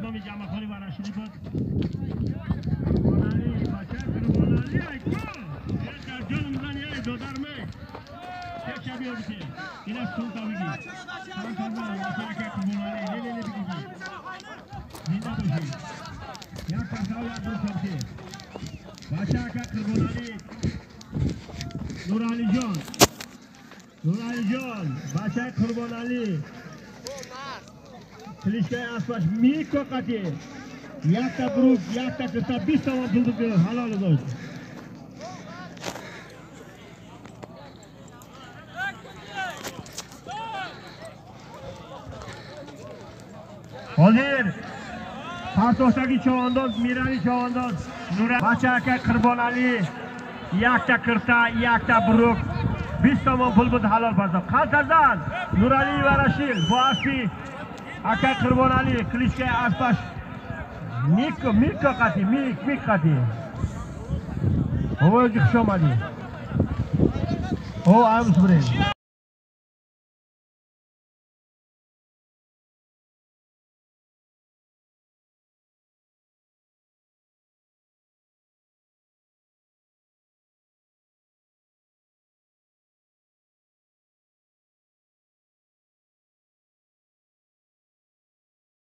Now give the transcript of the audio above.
مردم جمعخانی و رشیدی بود قربانالی بچه قربانالی ایکو یک در جان میزنی ای دو در می یک شبیه بیتی این از سلطا بگی سلام کردن بچه که قربانالی لیلی بگی زنده باشی یک پرساو یک دو سمتی بچه که قربانالی نورانی جان بچه قربانالی کلیشکای آسپاش میکو قطی یک تا بروک یک تا کتا 20 تومن پول که حلال داشت حاضر پرتوشتگی چوانداز میرانی چوانداز بچه که قربانالی یک تا کرتا یک تا بروک 20 تومن پول بود حلال پرسم خال کردن نورانی و رشیل با اسبی اکا قربانالی کلیشکای آسپاش میک قطی میک قطی هو جخش آمدی هو آمس برین